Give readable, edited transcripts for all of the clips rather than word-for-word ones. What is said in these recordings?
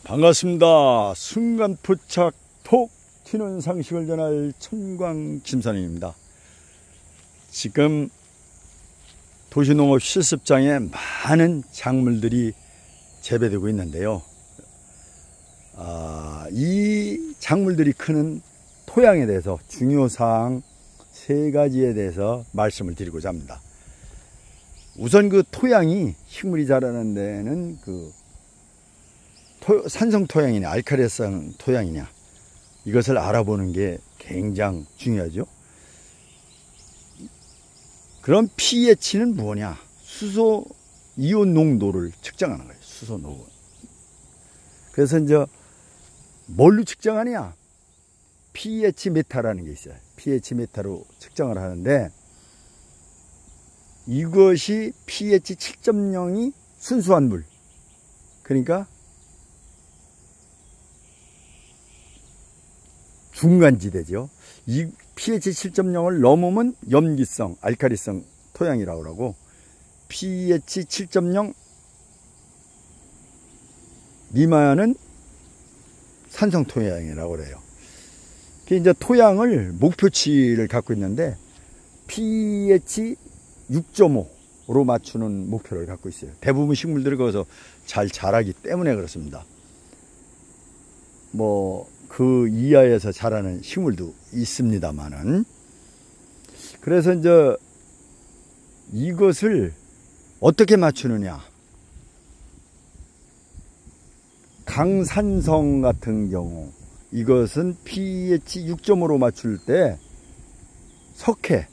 반갑습니다. 순간포착 톡 튀는 상식을 전할 천광짐선입니다. 지금 도시농업 실습장에 많은 작물들이 재배되고 있는데요. 이 작물들이 크는 토양에 대해서 중요사항 3가지에 대해서 말씀을 드리고자 합니다. 우선 그 토양이 식물이 자라는 데는 산성 토양이냐 알칼리성 토양이냐 이것을 알아보는 게 굉장히 중요하죠. 그럼 pH는 뭐냐? 수소 이온 농도를 측정하는 거예요. 수소 농도. 그래서 이제 뭘로 측정하냐? pH 메타라는 게 있어요. pH 메타로 측정을 하는데 이것이 pH 7.0이 순수한 물, 그러니까 중간지대죠. 이 pH 7.0을 넘으면 염기성, 알칼리성 토양이라고 하고 pH 7.0 미만은 산성 토양이라고 그래요. 이제 토양을 목표치를 갖고 있는데 pH 6.5로 맞추는 목표를 갖고 있어요. 대부분 식물들이 거기서 잘 자라기 때문에 그렇습니다. 그 이하에서 자라는 식물도 있습니다만은. 그래서 이제 이것을 어떻게 맞추느냐. 강산성 같은 경우 이것은 pH 6.5로 맞출 때 석회,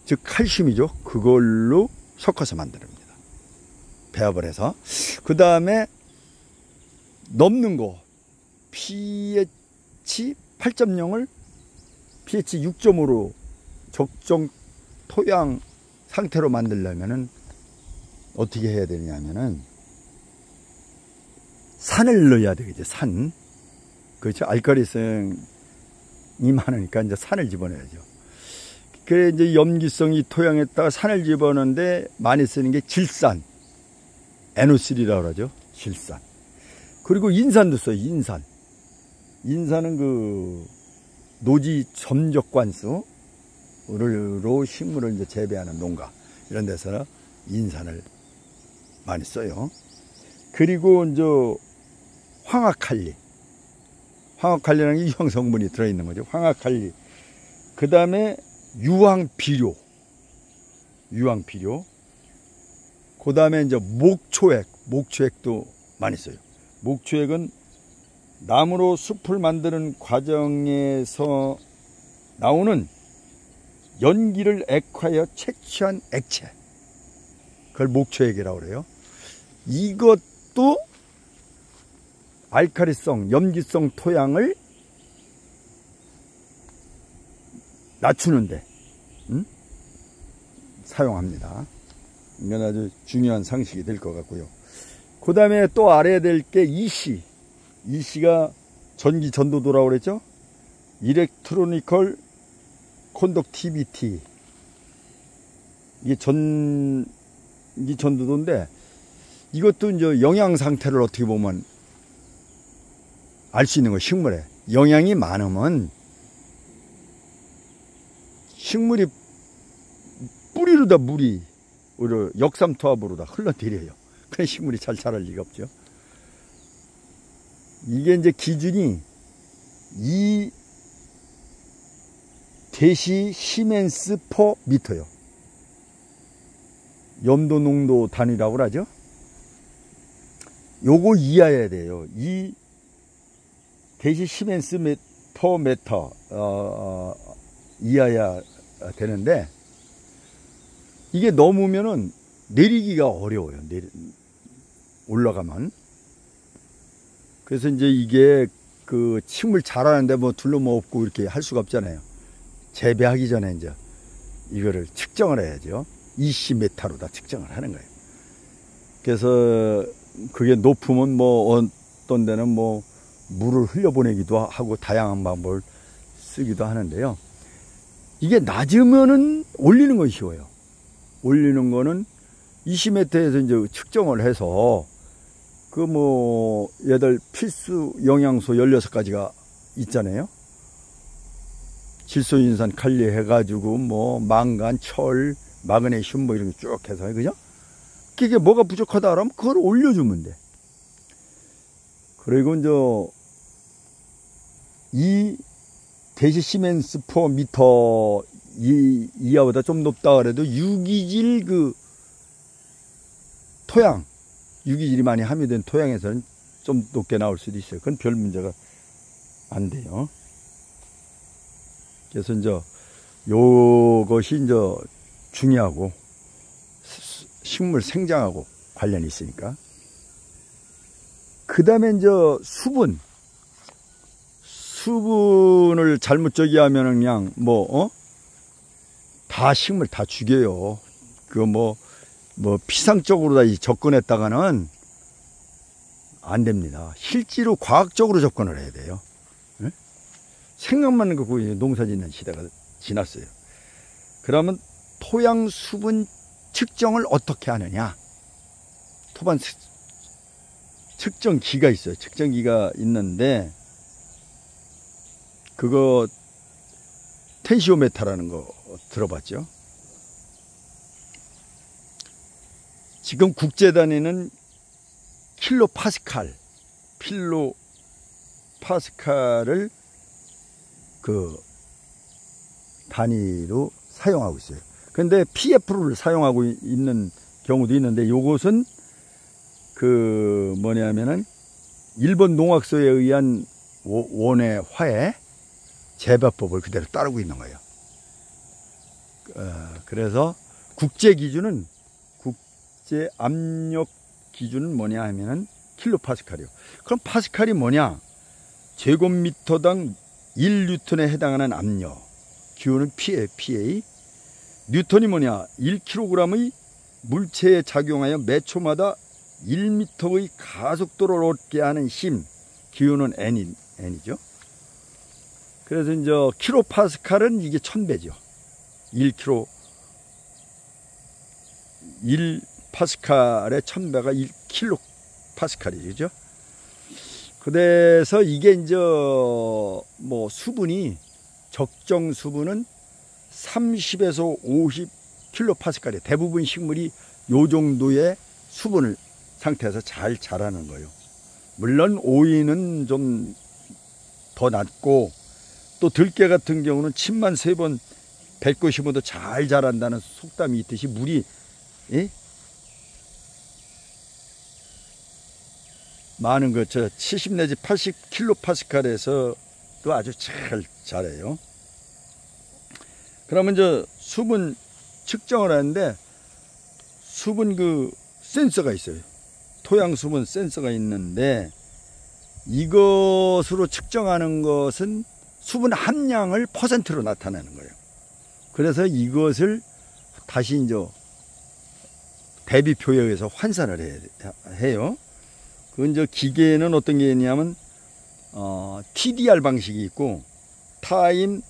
즉 칼슘이죠. 그걸로 섞어서 만듭니다. 배합을 해서. 그 다음에 넘는 거 pH 8.0을 pH 6.5로 적정 토양 상태로 만들려면은 어떻게 해야 되냐면은 산을 넣어야 되겠죠. 산. 그렇죠. 알칼리성이 많으니까 이제 산을 집어넣어야죠. 그래 이제 염기성이 토양에다가 산을 집어넣는데 많이 쓰는 게 질산, NO3라고 하죠. 질산. 그리고 인산도 써요. 인산은 노지 점적관수로 식물을 이제 재배하는 농가 이런 데서는 인산을 많이 써요. 그리고 이제 황화칼리라는 게 유황 성분이 들어있는 거죠. 황화칼리. 그 다음에 유황비료. 그 다음에 이제 목초액도 많이 써요. 목초액은 나무로 숲을 만드는 과정에서 나오는 연기를 액화하여 채취한 액체, 그걸 목초액이라고 그래요. 이것도 알칼리성, 염기성 토양을 낮추는데 사용합니다. 이건 아주 중요한 상식이 될 것 같고요. 그 다음에 또 알아야 될 게 EC가 전기 전도도라고 그랬죠? 일렉트로니컬 컨덕티비티. 이게 전기 전도도인데 이것도 이제 영양 상태를 어떻게 보면 알 수 있는 거예요. 식물에 영양이 많으면 식물이 뿌리로다 물이 오히려 역삼투압으로다 흘러내려요. 그래 식물이 잘 자랄 리가 없죠. 이게 이제 기준이 2 데시 시멘스 퍼 미터요. 염도 농도 단위라고 하죠. 요거 이하여야 돼요. 2 데시 시멘스 퍼 미터 이하야 되는데 이게 넘으면은 내리기가 어려워요. 올라가면. 그래서 이제 이게 식물 자라는데 둘러먹고 이렇게 할 수가 없잖아요. 재배하기 전에 이제 이거를 측정을 해야죠. 20메타로 다 측정을 하는 거예요. 그래서 그게 높으면 어떤 데는 물을 흘려보내기도 하고 다양한 방법을 쓰기도 하는데요. 이게 낮으면은 올리는 건 쉬워요. 올리는 거는 20m에서 이제 측정을 해서 얘들 필수 영양소 16가지가 있잖아요. 질소인산, 칼리 해가지고, 망간, 철, 마그네슘, 이런 거 쭉 해서, 그죠? 그게 뭐가 부족하다 그러면 그걸 올려주면 돼. 그리고 이 데시시멘스 퍼 미터 이하보다 좀 높다 그래도 유기질 토양, 유기질이 많이 함유된 토양에서는 좀 높게 나올 수도 있어요. 그건 별 문제가 안 돼요. 그래서 요것이 중요하고 식물 생장하고 관련이 있으니까. 그 다음에 수분을 잘못 하면은 그냥 다 식물 다 죽여요. 피상적으로 다 접근했다가는 안 됩니다. 실제로 과학적으로 접근을 해야 돼요. 네? 생각만 갖고 농사 짓는 시대가 지났어요. 그러면 토양 수분 측정을 어떻게 하느냐? 토반 측정기가 있어요. 측정기가 있는데 그거 텐시오메타라는 거 들어봤죠? 지금 국제 단위는 킬로파스칼을 단위로 사용하고 있어요. 그런데 PF를 사용하고 있는 경우도 있는데, 요것은 뭐냐면은 일본 농악소에 의한 원의 화해 재배법을 그대로 따르고 있는 거예요. 그래서 국제 압력 기준은 뭐냐 하면은 킬로파스칼이요. 그럼 파스칼이 뭐냐? 제곱미터당 1뉴턴에 해당하는 압력. 기호는 PA. 뉴턴이 뭐냐? 1kg의 물체에 작용하여 매 초마다 1m의 가속도를 얻게 하는 힘. 기호는 N이죠. 그래서 킬로파스칼은 이게 1000배죠. 1파스칼의 1000배가 1킬로파스칼이죠. 그래서 이게 수분이, 적정 수분은 30에서 50킬로파스칼이에요. 대부분 식물이 요 정도의 수분을 상태에서 잘 자라는 거예요. 물론 오이는 좀 더 낮고, 또 들깨 같은 경우는 침만 3번 뱉고 심어도 잘 자란다는 속담이 있듯이 물이 많은 70 내지 80킬로파스칼에서도 아주 잘 자라요. 그러면 수분 측정을 하는데, 수분 센서가 있어요. 토양 수분 센서가 있는데, 이것으로 측정하는 것은 수분 함량을 퍼센트로 나타내는 거예요. 그래서 이것을 다시 대비표에 의해서 환산을 해요. 그 기계는 어떤 게 있냐면 TDR 방식이 있고, 타임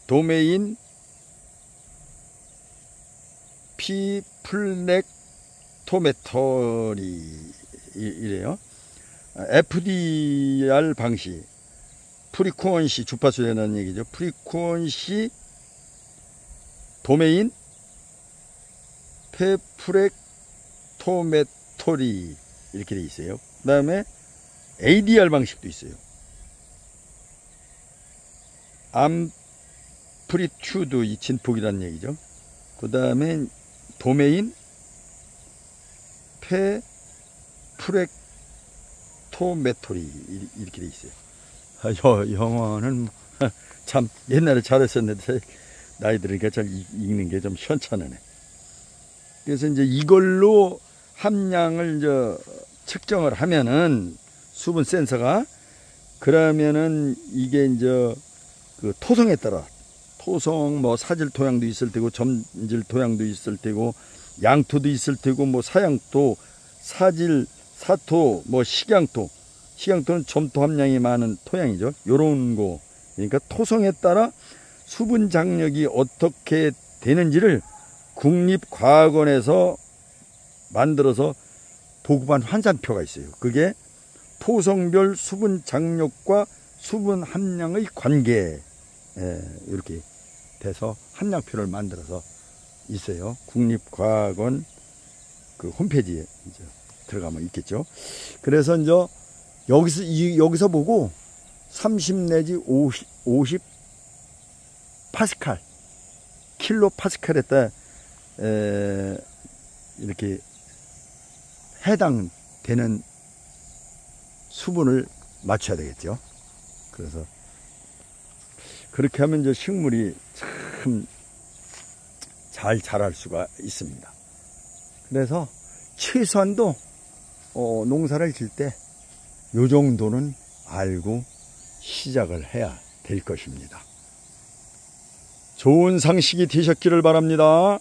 도메인 피플렉토메터리 이래요. FDR 방식, 프리퀀시 주파수라는 얘기죠. 프리퀀시 도메인 페프렉토메토리 이렇게 돼 있어요. 그 다음에 ADR 방식도 있어요. 암프리튜드, 이 진폭이라는 얘기죠. 그 다음에 도메인 페프렉토메토리 이렇게 돼 있어요. 영어는 참 옛날에 잘했었는데 나이 들으니까 참 읽는 게 좀 현찮으네. 그래서 이걸로 함량을 측정을 하면은, 수분 센서가, 그러면은 이게 토성에 따라, 토성 사질 토양도 있을 테고, 점질 토양도 있을 테고, 양토도 있을 테고, 사양토, 사질, 사토, 식양토는 점토 함량이 많은 토양이죠. 요런 거. 그러니까 토성에 따라 수분 장력이 어떻게 되는지를 국립과학원에서 만들어서 보급한 환산표가 있어요. 그게 토성별 수분 장력과 수분 함량의 관계, 이렇게 돼서 함량표를 만들어서 있어요. 국립과학원 그 홈페이지에 이제 들어가면 있겠죠. 그래서 이제 여기서 보고 30 내지 50 파스칼, 킬로 파스칼에 따라 이렇게 해당되는 수분을 맞춰야 되겠죠. 그래서 그렇게 하면 이제 식물이 참 잘 자랄 수가 있습니다. 그래서 최소한도 농사를 질 때 요 정도는 알고 시작을 해야 될 것입니다. 좋은 상식이 되셨기를 바랍니다.